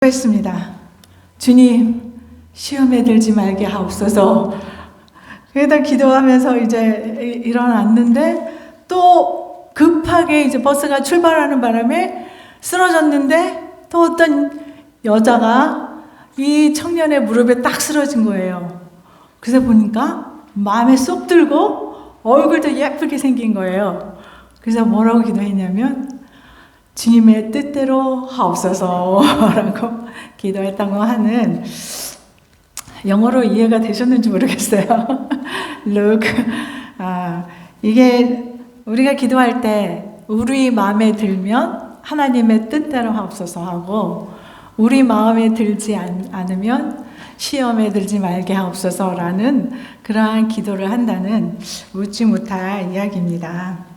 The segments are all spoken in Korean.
했습니다. 주님, 시험에 들지 말게 하옵소서. 그러다 기도하면서 이제 일어났는데 또 급하게 이제 버스가 출발하는 바람에 쓰러졌는데 또 어떤 여자가 이 청년의 무릎에 딱 쓰러진 거예요. 그래서 보니까 마음에 쏙 들고 얼굴도 예쁘게 생긴 거예요. 그래서 뭐라고 기도했냐면 주님의 뜻대로 하옵소서 라고 기도했다고 하는, 영어로 이해가 되셨는지 모르겠어요. Look, 이게 우리가 기도할 때 우리 마음에 들면 하나님의 뜻대로 하옵소서 하고, 우리 마음에 들지 않으면 시험에 들지 말게 하옵소서라는 그러한 기도를 한다는 웃지 못할 이야기입니다.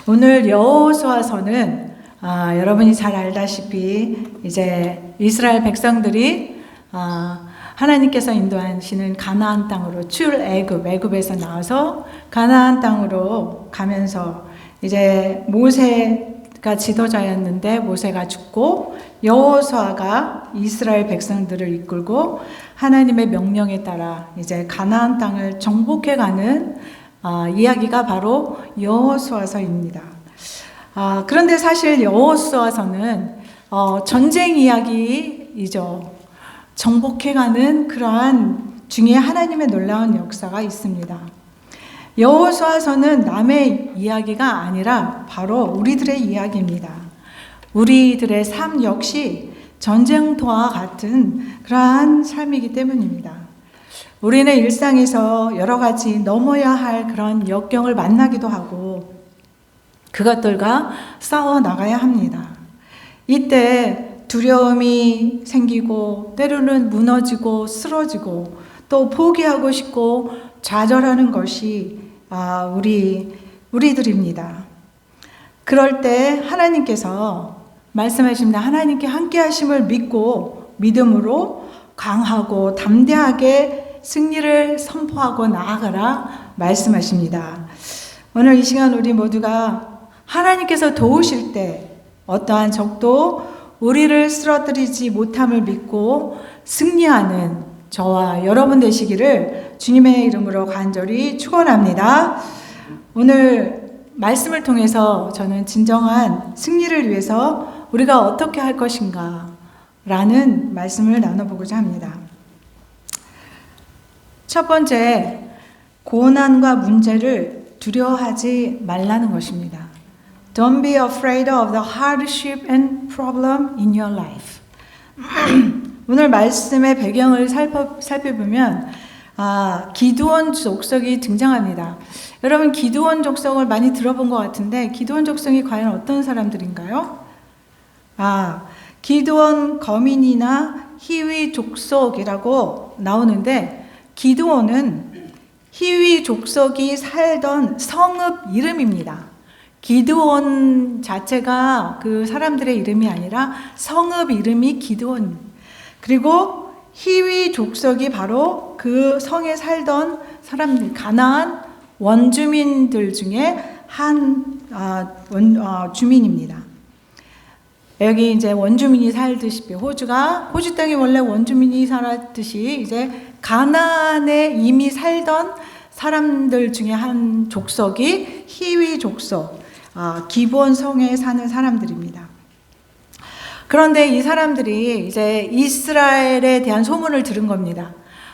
오늘 여호수아서는 여러분이 잘 알다시피 이제 이스라엘 백성들이 하나님께서 인도하시는 가나안 땅으로 애굽에서 나와서 가나안 땅으로 가면서 이제 모세가 지도자였는데 모세가 죽고 여호수아가 이스라엘 백성들을 이끌고 하나님의 명령에 따라 이제 가나안 땅을 정복해가는 이야기가 바로 여호수아서입니다. 그런데 사실 여호수아서는 전쟁 이야기이죠. 정복해가는 그러한 중에 하나님의 놀라운 역사가 있습니다. 여호수아서는 남의 이야기가 아니라 바로 우리들의 이야기입니다. 우리들의 삶 역시 전쟁터와 같은 그러한 삶이기 때문입니다. 우리는 일상에서 여러 가지 넘어야 할 그런 역경을 만나기도 하고 그것들과 싸워 나가야 합니다. 이때 두려움이 생기고 때로는 무너지고 쓰러지고 또 포기하고 싶고 좌절하는 것이 우리들입니다. 그럴 때 하나님께서 말씀하십니다. 하나님께 함께 하심을 믿고 믿음으로 강하고 담대하게 승리를 선포하고 나아가라 말씀하십니다. 오늘 이 시간 우리 모두가 하나님께서 도우실 때 어떠한 적도 우리를 쓰러뜨리지 못함을 믿고 승리하는 저와 여러분 되시기를 주님의 이름으로 간절히 축원합니다. 오늘 말씀을 통해서 저는 진정한 승리를 위해서 우리가 어떻게 할 것인가 라는 말씀을 나눠보고자 합니다. 첫 번째, 고난과 문제를 두려워하지 말라는 것입니다. Don't be afraid of the hardship and problem in your life. 오늘 말씀의 배경을 살펴보면 기드온 족속이 등장합니다. 여러분 기드온 족속을 많이 들어본 것 같은데 기드온 족속이 과연 어떤 사람들인가요? 기드온 거민이나 히위 족속이라고 나오는데 기드온은 히위 족속이 살던 성읍 이름입니다. 기드온 자체가 그 사람들의 이름이 아니라 성읍 이름이 기드온. 그리고 히위 족속이 바로 그 성에 살던 사람들, 가나안 원주민들 중에 한 주민입니다. 여기 이제 원주민이 살듯이 호주 땅에 원래 원주민이 살았듯이 이제 가나안에 이미 살던 사람들 중에 한 족속이 히위 족속, 기브온 성에 사는 사람들입니다. 그런데 이 사람들이 이제 이스라엘에 대한 소문을 들은 겁니다.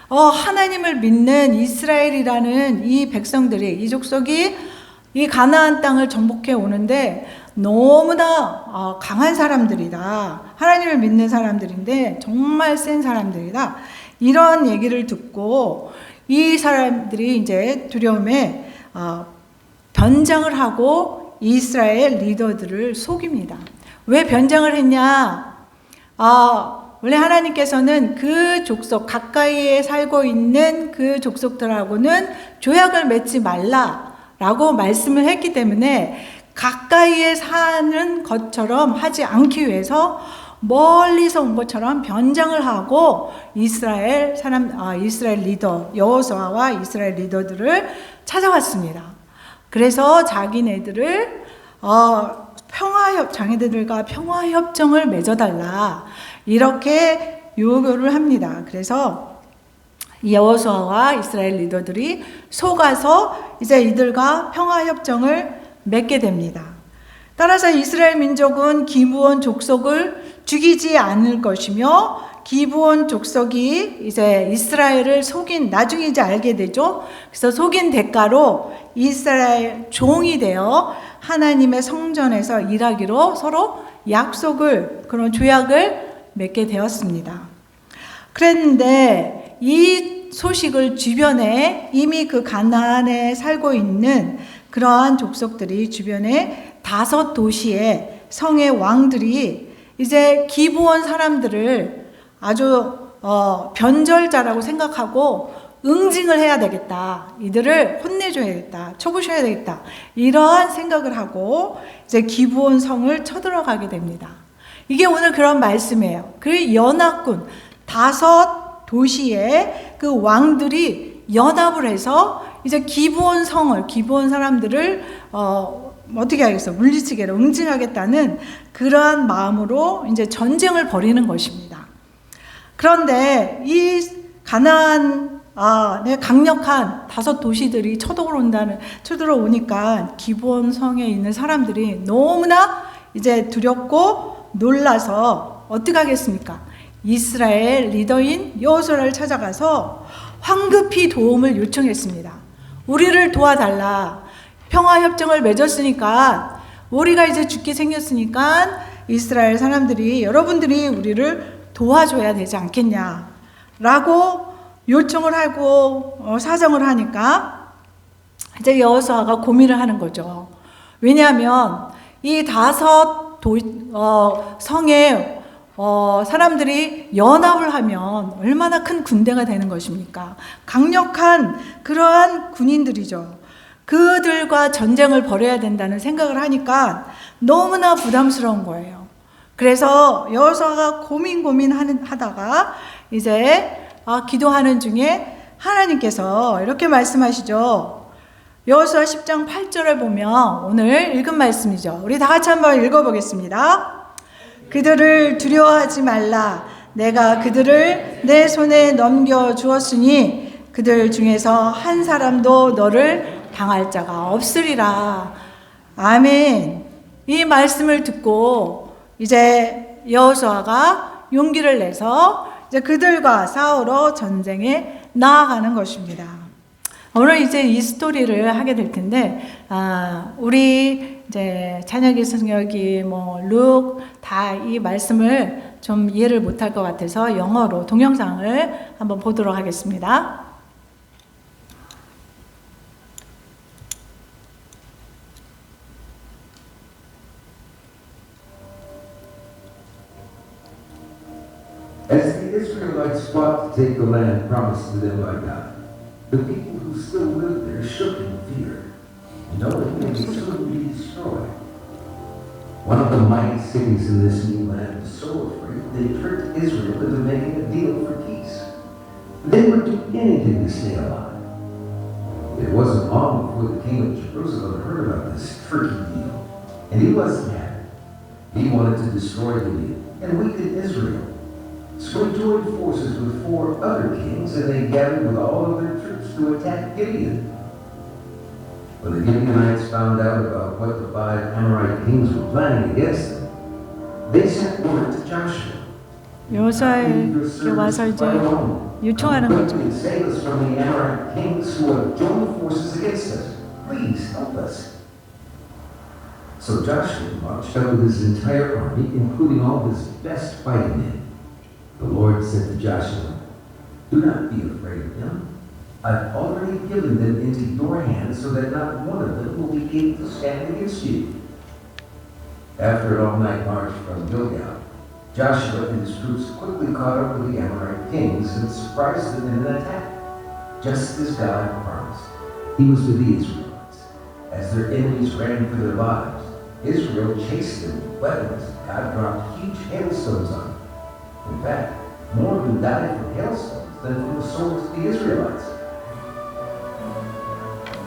하나님을 믿는 이스라엘이라는 이 백성들이, 이 족속이 이 가나안 땅을 정복해 오는데 너무나 강한 사람들이다. 하나님을 믿는 사람들인데 정말 센 사람들이다. 이런 얘기를 듣고 이 사람들이 이제 두려움에 변장을 하고 이스라엘 리더들을 속입니다. 왜 변장을 했냐? 원래 하나님께서는 그 족속, 가까이에 살고 있는 그 족속들하고는 조약을 맺지 말라라고 말씀을 했기 때문에 가까이에 사는 것처럼 하지 않기 위해서 멀리서 온 것처럼 변장을 하고 이스라엘 리더, 여호수아와 이스라엘 리더들을 찾아왔습니다. 그래서 자기네들을 자기네들과 평화협정을 맺어달라 이렇게 요구를 합니다. 그래서 여호수아와 이스라엘 리더들이 속아서 이제 이들과 평화협정을 맺게 됩니다. 따라서 이스라엘 민족은 기브온 족속을 죽이지 않을 것이며 기브온 족속이 이제 이스라엘을 속인, 나중에 이제 알게 되죠. 그래서 속인 대가로 이스라엘 종이 되어 하나님의 성전에서 일하기로 서로 약속을, 그런 조약을 맺게 되었습니다. 그랬는데 이 소식을 주변에 이미 그 가나안에 살고 있는 그러한 족속들이 주변에 5 도시의 성의 왕들이 이제 기브온 사람들을 아주 변절자라고 생각하고 응징을 해야 되겠다. 이들을 혼내줘야겠다. 쳐부셔야 되겠다. 이러한 생각을 하고 이제 기브온 성을 쳐들어가게 됩니다. 이게 오늘 그런 말씀이에요. 그 연합군 5 도시의 그 왕들이 연합을 해서 이제 기브온 성을, 기브온 사람들을 어떻게 하겠어? 물리치게로 응징하겠다는 그러한 마음으로 이제 전쟁을 벌이는 것입니다. 그런데 이 가나안 강력한 5 도시들이 쳐들어오니까 기브온 성에 있는 사람들이 너무나 이제 두렵고 놀라서 어떻게 하겠습니까? 이스라엘 리더인 여호수아를 찾아가서 황급히 도움을 요청했습니다. 우리를 도와달라. 평화협정을 맺었으니까, 우리가 이제 죽게 생겼으니까 이스라엘 사람들이, 여러분들이 우리를 도와줘야 되지 않겠냐라고 요청을 하고 사정을 하니까 이제 여호수아가 고민을 하는 거죠. 왜냐하면 이 5 성의 사람들이 연합을 하면 얼마나 큰 군대가 되는 것입니까? 강력한 그러한 군인들이죠. 그들과 전쟁을 벌여야 된다는 생각을 하니까 너무나 부담스러운 거예요. 그래서 여호수아가 고민하다가 이제 기도하는 중에 하나님께서 이렇게 말씀하시죠. 여호수아 10장 8절을 보면 오늘 읽은 말씀이죠. 우리 다 같이 한번 읽어보겠습니다. 그들을 두려워하지 말라. 내가 그들을 내 손에 넘겨주었으니 그들 중에서 한 사람도 너를 당할 자가 없으리라. 아멘. 이 말씀을 듣고 이제 여호수아가 용기를 내서 이제 그들과 싸우러 전쟁에 나아가는 것입니다. 오늘 이제 이 스토리를 하게 될 텐데, 우리 이제 찬혁이 성혁이 룩 다 이 말씀을 좀 이해를 못할 것 같아서 영어로 동영상을 한번 보도록 하겠습니다. As the Israelites fought to take the land promised to them by God, the people who still lived there shook in fear, knowing they would soon be destroyed. One of the mighty cities in this new land was so afraid they tricked Israel into making a deal for peace. They would do anything to stay alive. It wasn't long before the king of Jerusalem heard about this tricky deal, and he wasn't happy. He wanted to destroy the deal and weaken Israel. So he joined forces with 4 other kings, and they gathered with all of their troops to attack Gideon. When the Gibeonites found out about what the 5 Amorite kings were planning against them, they sent word to Joshua. 여호수아에게 와서 이제 요청하는 거죠. Save us from the Amorite kings who have joined forces against us. Please help us. So Joshua marched out with his entire army, including all his best fighting men. The Lord said to Joshua, "Do not be afraid of them. I've already given them into your hands so that not one of them will be able to stand against you." After an all-night march from Gilgal, Joshua and his troops quickly caught up with the Amorite kings and surprised them in an attack, just as God promised. He was with the Israelites. As their enemies ran for their lives, Israel chased them with weapons. God dropped huge hailstones on them. In fact, more of them died from hailstones than from the swords of the Israelites.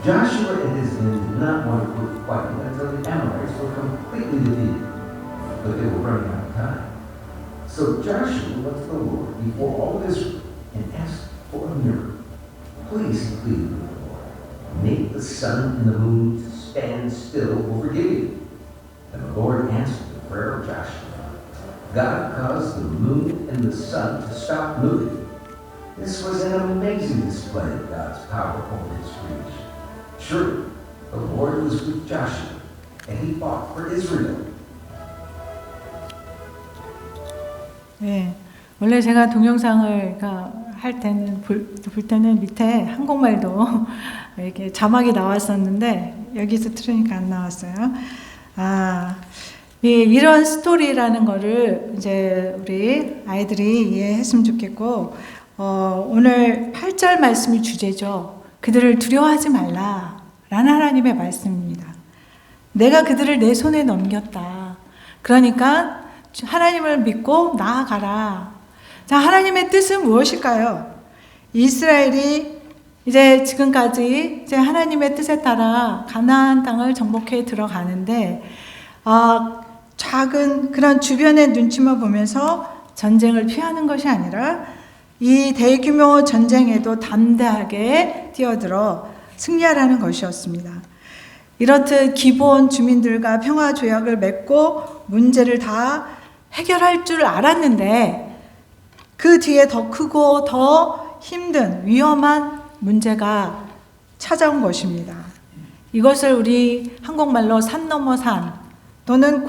Joshua and his men did not want to quit fighting until the Amorites were completely defeated, but they were running out of time. So Joshua went to the Lord before all of Israel and asked for a miracle. Please, he pleaded with the Lord, make the sun and the moon to stand still over Gibeon. And the Lord answered the prayer of Joshua. God caused the moon and the sun to stop moving. This was an amazing display of God's power over his creation. Surely, the Lord was with Joshua, and he fought for Israel. 네, 원래 제가 동영상을 할 때는 볼 때는 밑에 한국말도 이렇게 자막이 나왔었는데 여기서 들으니까 안 나왔어요. 이런 스토리라는 거를 이제 우리 아이들이 이해했으면 좋겠고, 오늘 8절 말씀이 주제죠. 그들을 두려워하지 말라 라는 하나님의 말씀입니다. 내가 그들을 내 손에 넘겼다. 그러니까 하나님을 믿고 나아가라. 자, 하나님의 뜻은 무엇일까요? 이스라엘이 이제 지금까지 이제 하나님의 뜻에 따라 가나안 땅을 정복해 들어가는데, 작은 그런 주변의 눈치만 보면서 전쟁을 피하는 것이 아니라 이 대규모 전쟁에도 담대하게 뛰어들어 승리하라는 것이었습니다. 이렇듯 기본 주민들과 평화 조약을 맺고 문제를 다 해결할 줄 알았는데 그 뒤에 더 크고 더 힘든 위험한 문제가 찾아온 것입니다. 이것을 우리 한국말로 산 넘어 산 또는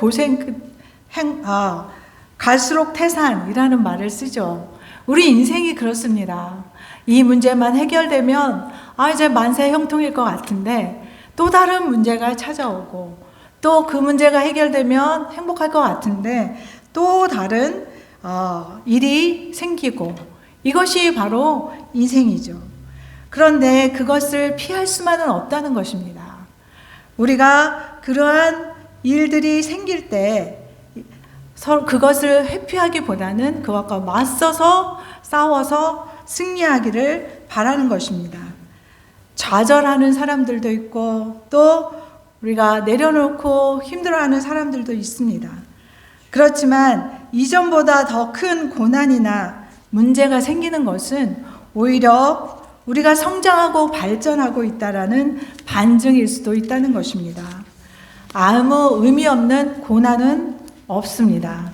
갈수록 태산이라는 말을 쓰죠. 우리 인생이 그렇습니다. 이 문제만 해결되면 이제 만세 형통일 것 같은데 또 다른 문제가 찾아오고 또 그 문제가 해결되면 행복할 것 같은데 또 다른 일이 생기고 이것이 바로 인생이죠. 그런데 그것을 피할 수만은 없다는 것입니다. 우리가 그러한 일들이 생길 때 그것을 회피하기보다는 그것과 맞서서 싸워서 승리하기를 바라는 것입니다. 좌절하는 사람들도 있고 또 우리가 내려놓고 힘들어하는 사람들도 있습니다. 그렇지만 이전보다 더 큰 고난이나 문제가 생기는 것은 오히려 우리가 성장하고 발전하고 있다라는 반증일 수도 있다는 것입니다. 아무 의미 없는 고난은 없습니다.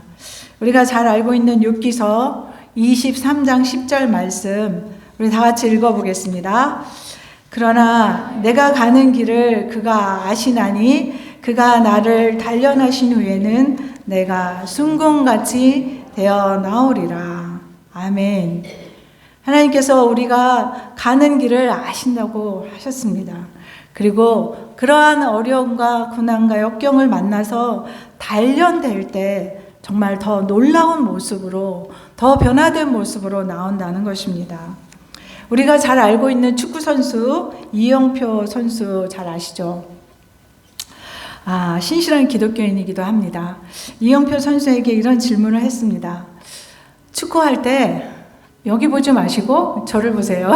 우리가 잘 알고 있는 욥기서 23장 10절 말씀 우리 다 같이 읽어보겠습니다. 그러나 내가 가는 길을 그가 아시나니 그가 나를 단련하신 후에는 내가 순금같이 되어 나오리라. 아멘. 하나님께서 우리가 가는 길을 아신다고 하셨습니다. 그리고 그러한 어려움과 고난과 역경을 만나서 단련될 때 정말 더 놀라운 모습으로 더 변화된 모습으로 나온다는 것입니다. 우리가 잘 알고 있는 축구 선수 이영표 선수 잘 아시죠? 신실한 기독교인이기도 합니다. 이영표 선수에게 이런 질문을 했습니다. 축구할 때 여기 보지 마시고 저를 보세요.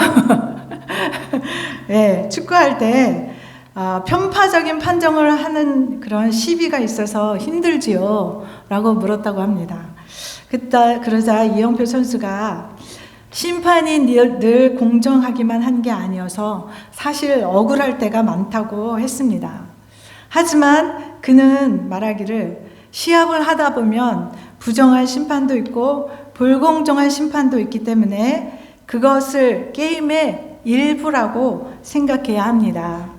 네, 축구할 때 편파적인 판정을 하는 그런 시비가 있어서 힘들지요? 라고 물었다고 합니다. 그러자 이영표 선수가 심판이 늘 공정하기만 한 게 아니어서 사실 억울할 때가 많다고 했습니다. 하지만 그는 말하기를 시합을 하다 보면 부정한 심판도 있고 불공정한 심판도 있기 때문에 그것을 게임의 일부라고 생각해야 합니다.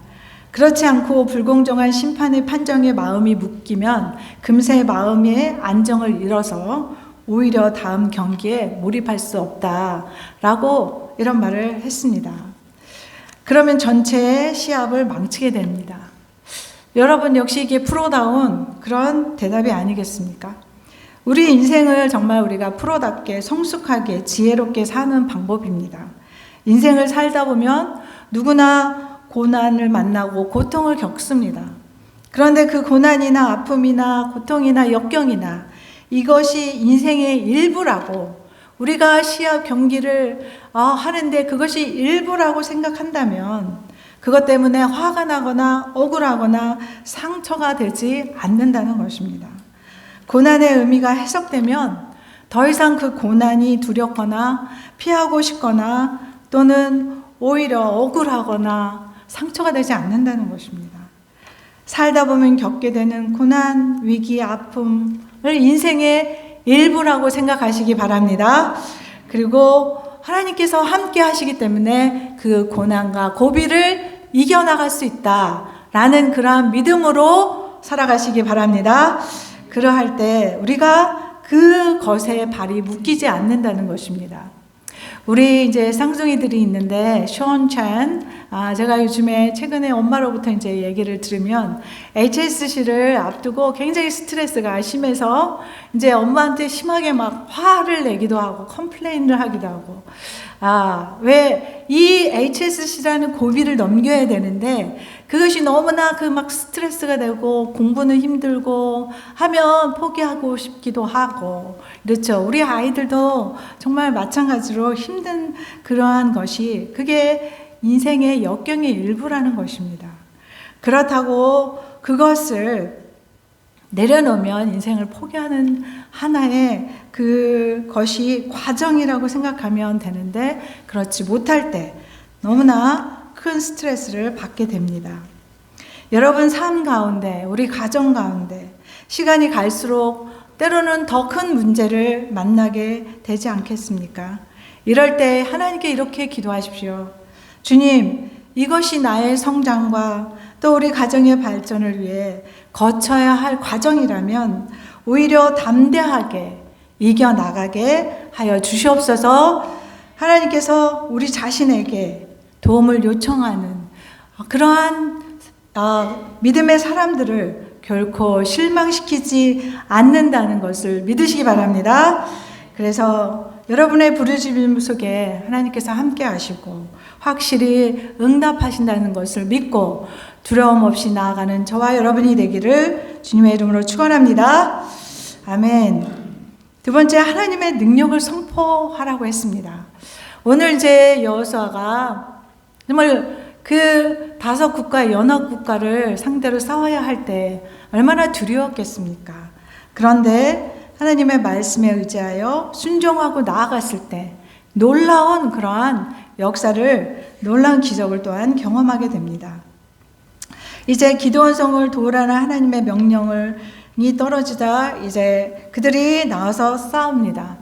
그렇지 않고 불공정한 심판의 판정에 마음이 묶이면 금세 마음의 안정을 잃어서 오히려 다음 경기에 몰입할 수 없다라고 이런 말을 했습니다. 그러면 전체 시합을 망치게 됩니다. 여러분 역시 이게 프로다운 그런 대답이 아니겠습니까? 우리 인생을 정말 우리가 프로답게 성숙하게 지혜롭게 사는 방법입니다. 인생을 살다 보면 누구나 고난을 만나고 고통을 겪습니다. 그런데 그 고난이나 아픔이나 고통이나 역경이나 이것이 인생의 일부라고 우리가 시합 경기를 하는데 그것이 일부라고 생각한다면 그것 때문에 화가 나거나 억울하거나 상처가 되지 않는다는 것입니다. 고난의 의미가 해석되면 더 이상 그 고난이 두렵거나 피하고 싶거나 또는 오히려 억울하거나 상처가 되지 않는다는 것입니다. 살다 보면 겪게 되는 고난, 위기, 아픔을 인생의 일부라고 생각하시기 바랍니다. 그리고 하나님께서 함께 하시기 때문에 그 고난과 고비를 이겨나갈 수 있다라는 그러한 믿음으로 살아가시기 바랍니다. 그러할 때 우리가 그 것에 발이 묶이지 않는다는 것입니다. 우리 이제 쌍둥이들이 있는데 션 찬, 제가 요즘에 최근에 엄마로부터 이제 얘기를 들으면 HSC를 앞두고 굉장히 스트레스가 심해서 이제 엄마한테 심하게 막 화를 내기도 하고 컴플레인을 하기도 하고, 왜 이 HSC라는 고비를 넘겨야 되는데 그것이 너무나 그 막 스트레스가 되고 공부는 힘들고 하면 포기하고 싶기도 하고, 그렇죠. 우리 아이들도 정말 마찬가지로 힘든 그러한 것이 그게 인생의 역경의 일부라는 것입니다. 그렇다고 그것을 내려놓으면 인생을 포기하는 하나의 그것이 과정이라고 생각하면 되는데 그렇지 못할 때 너무나 큰 스트레스를 받게 됩니다. 여러분 삶 가운데, 우리 가정 가운데 시간이 갈수록 때로는 더 큰 문제를 만나게 되지 않겠습니까? 이럴 때 하나님께 이렇게 기도하십시오. 주님, 이것이 나의 성장과 또 우리 가정의 발전을 위해 거쳐야 할 과정이라면 오히려 담대하게 이겨나가게 하여 주시옵소서. 하나님께서 우리 자신에게 도움을 요청하는 그러한 믿음의 사람들을 결코 실망시키지 않는다는 것을 믿으시기 바랍니다. 그래서 여러분의 부르짖음 속에 하나님께서 함께 하시고 확실히 응답하신다는 것을 믿고 두려움 없이 나아가는 저와 여러분이 되기를 주님의 이름으로 축원합니다. 아멘. 두 번째, 하나님의 능력을 선포하라고 했습니다. 오늘 이제 여호수아가 정말 그 5국가 연합국가를 상대로 싸워야 할 때 얼마나 두려웠겠습니까? 그런데 하나님의 말씀에 의지하여 순종하고 나아갔을 때 놀라운 그러한 역사를, 놀라운 기적을 또한 경험하게 됩니다. 이제 기드온성을 도우라는 하나님의 명령이 떨어지자 이제 그들이 나와서 싸웁니다.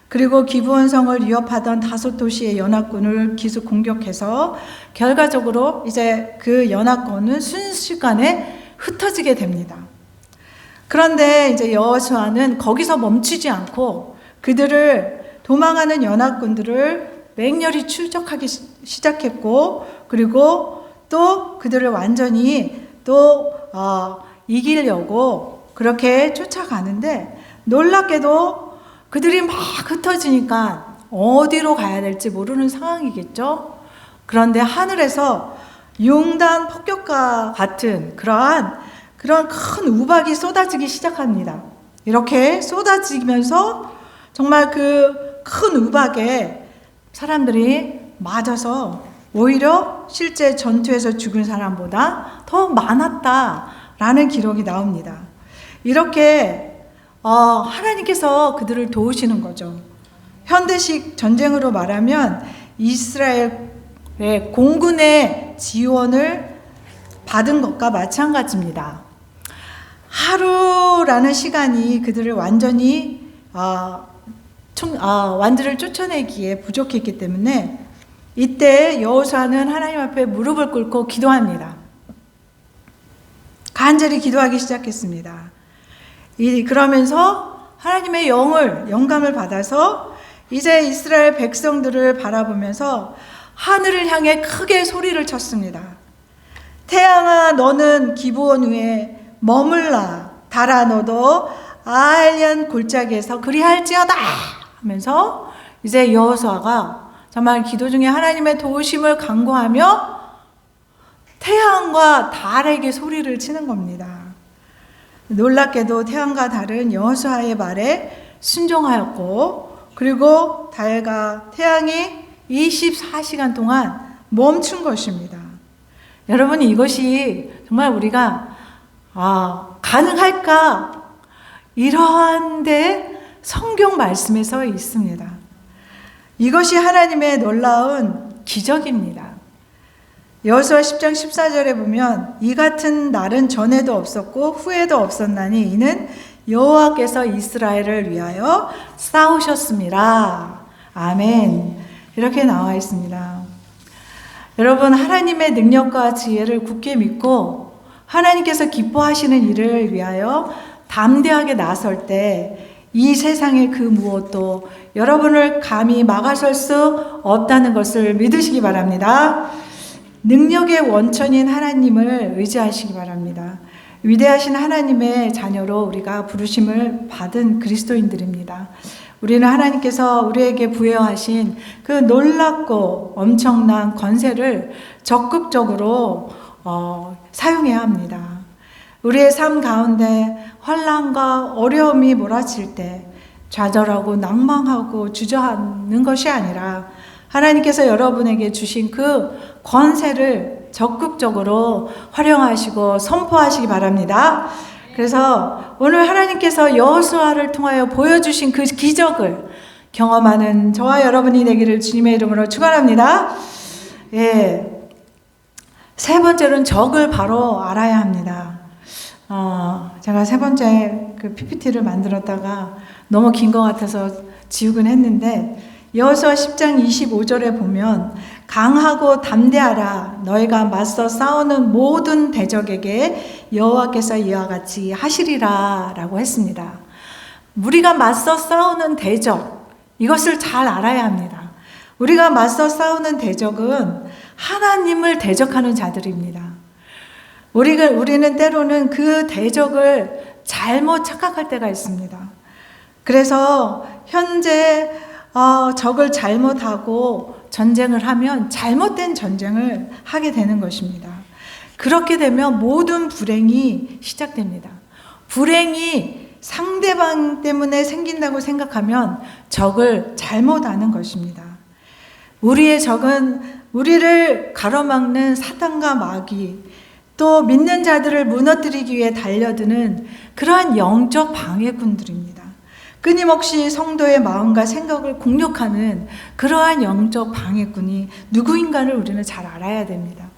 그리고 기브온성을 위협하던 5도시의 연합군을 기습 공격해서 결과적으로 이제 그 연합군은 순식간에 흩어지게 됩니다. 그런데 이제 여호수아는 거기서 멈추지 않고 그들을, 도망하는 연합군들을 맹렬히 추적하기 시작했고, 그리고 또 그들을 완전히 또 이기려고 그렇게 쫓아가는데 놀랍게도 그들이 막 흩어지니까 어디로 가야 될지 모르는 상황이겠죠. 그런데 하늘에서 융단 폭격과 같은 그런 큰 우박이 쏟아지기 시작합니다. 이렇게 쏟아지면서 정말 그 큰 우박에 사람들이 맞아서 오히려 실제 전투에서 죽은 사람보다 더 많았다라는 기록이 나옵니다. 이렇게 하나님께서 그들을 도우시는 거죠. 현대식 전쟁으로 말하면 이스라엘의 공군의 지원을 받은 것과 마찬가지입니다. 하루라는 시간이 그들을 완전히 완들을 쫓아내기에 부족했기 때문에 이때 여호수아는 하나님 앞에 무릎을 꿇고 기도합니다. 간절히 기도하기 시작했습니다. 그러면서 하나님의 영감을 받아서 이제 이스라엘 백성들을 바라보면서 하늘을 향해 크게 소리를 쳤습니다. 태양아, 너는 기브온 위에 머물라. 달아, 너도 아알련 골짜기에서 그리할지어다 하면서 이제 여호수아가 정말 기도 중에 하나님의 도우심을 간구하며 태양과 달에게 소리를 치는 겁니다. 놀랍게도 태양과 달은 여호수아의 말에 순종하였고, 그리고 달과 태양이 24시간 동안 멈춘 것입니다. 여러분, 이것이 정말 우리가 가능할까? 이러한데 성경 말씀에 서 있습니다. 이것이 하나님의 놀라운 기적입니다. 여호수아 10장 14절에 보면 이 같은 날은 전에도 없었고 후에도 없었나니 이는 여호와께서 이스라엘을 위하여 싸우셨습니다. 아멘. 이렇게 나와 있습니다. 여러분, 하나님의 능력과 지혜를 굳게 믿고 하나님께서 기뻐하시는 일을 위하여 담대하게 나설 때 이 세상의 그 무엇도 여러분을 감히 막아설 수 없다는 것을 믿으시기 바랍니다. 능력의 원천인 하나님을 의지하시기 바랍니다. 위대하신 하나님의 자녀로 우리가 부르심을 받은 그리스도인들입니다. 우리는 하나님께서 우리에게 부여하신 그 놀랍고 엄청난 권세를 적극적으로 사용해야 합니다. 우리의 삶 가운데 환난과 어려움이 몰아칠 때 좌절하고 낭망하고 주저하는 것이 아니라 하나님께서 여러분에게 주신 그 권세를 적극적으로 활용하시고 선포하시기 바랍니다. 그래서 오늘 하나님께서 여호수아를 통하여 보여주신 그 기적을 경험하는 저와 여러분이 되기를 주님의 이름으로 축원합니다. 예. 세 번째로는 적을 바로 알아야 합니다. 제가 세 번째 그 PPT를 만들었다가 너무 긴 것 같아서 지우긴 했는데 여호수아 10장 25절에 보면 강하고 담대하라 너희가 맞서 싸우는 모든 대적에게 여호와께서 이와 같이 하시리라 라고 했습니다. 우리가 맞서 싸우는 대적, 이것을 잘 알아야 합니다. 우리가 맞서 싸우는 대적은 하나님을 대적하는 자들입니다. 우리는 때로는 그 대적을 잘못 착각할 때가 있습니다. 그래서 현재 적을 잘못하고 전쟁을 하면 잘못된 전쟁을 하게 되는 것입니다. 그렇게 되면 모든 불행이 시작됩니다. 불행이 상대방 때문에 생긴다고 생각하면 적을 잘못하는 것입니다. 우리의 적은 우리를 가로막는 사탄과 마귀, 또 믿는 자들을 무너뜨리기 위해 달려드는 그러한 영적 방해꾼들입니다. 끊임없이 성도의 마음과 생각을 공격하는 그러한 영적 방해꾼이 누구인가를 우리는 잘 알아야 됩니다.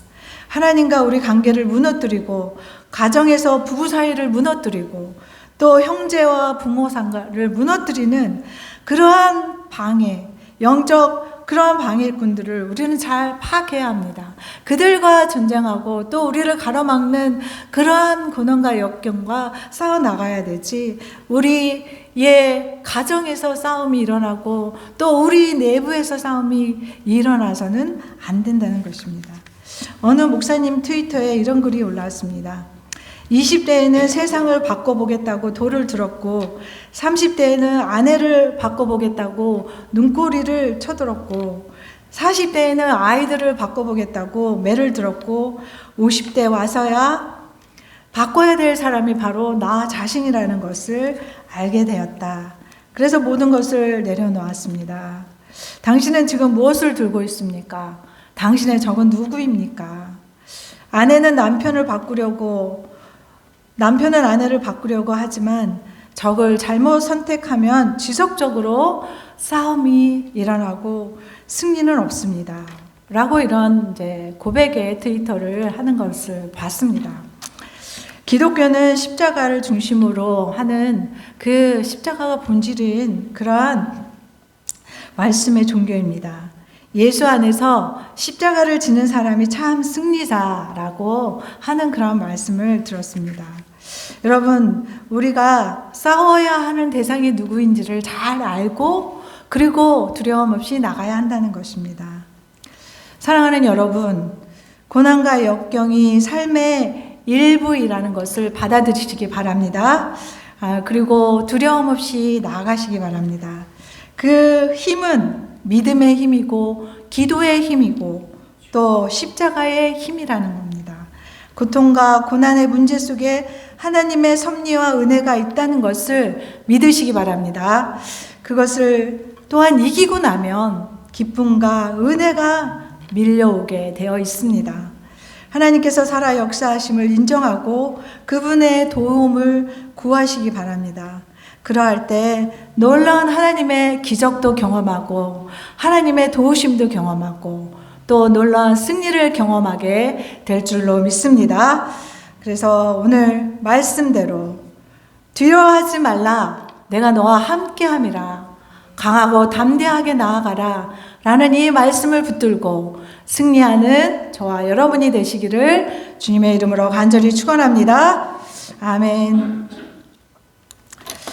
하나님과 우리 관계를 무너뜨리고 가정에서 부부 사이를 무너뜨리고 또 형제와 부모 상가를 무너뜨리는 그러한 방해, 영적 그러한 방해꾼들을 우리는 잘 파악해야 합니다. 그들과 전쟁하고 또 우리를 가로막는 그러한 고난과 역경과 싸워나가야 되지, 우리의 가정에서 싸움이 일어나고 또 우리 내부에서 싸움이 일어나서는 안 된다는 것입니다. 어느 목사님 트위터에 이런 글이 올라왔습니다. 20대에는 세상을 바꿔보겠다고 돌을 들었고 30대에는 아내를 바꿔보겠다고 눈꼬리를 쳐들었고 40대에는 아이들을 바꿔보겠다고 매를 들었고 50대 와서야 바꿔야 될 사람이 바로 나 자신이라는 것을 알게 되었다. 그래서 모든 것을 내려놓았습니다. 당신은 지금 무엇을 들고 있습니까? 당신의 적은 누구입니까? 아내는 남편은 아내를 바꾸려고 하지만 적을 잘못 선택하면 지속적으로 싸움이 일어나고 승리는 없습니다. 라고 이런 이제 고백의 트위터를 하는 것을 봤습니다. 기독교는 십자가를 중심으로 하는 그 십자가가 본질인 그러한 말씀의 종교입니다. 예수 안에서 십자가를 지는 사람이 참 승리자라고 하는 그런 말씀을 들었습니다. 여러분, 우리가 싸워야 하는 대상이 누구인지를 잘 알고 그리고 두려움 없이 나가야 한다는 것입니다. 사랑하는 여러분, 고난과 역경이 삶의 일부이라는 것을 받아들이시기 바랍니다. 그리고 두려움 없이 나아가시기 바랍니다. 그 힘은 믿음의 힘이고 기도의 힘이고 또 십자가의 힘이라는 겁니다. 고통과 고난의 문제 속에 하나님의 섭리와 은혜가 있다는 것을 믿으시기 바랍니다. 그것을 또한 이기고 나면 기쁨과 은혜가 밀려오게 되어 있습니다. 하나님께서 살아 역사하심을 인정하고 그분의 도움을 구하시기 바랍니다. 그러할 때 놀라운 하나님의 기적도 경험하고 하나님의 도우심도 경험하고 또 놀라운 승리를 경험하게 될 줄로 믿습니다. 그래서 오늘 말씀대로 두려워하지 말라, 내가 너와 함께함이라, 강하고 담대하게 나아가라 라는 이 말씀을 붙들고 승리하는 저와 여러분이 되시기를 주님의 이름으로 간절히 축원합니다. 아멘.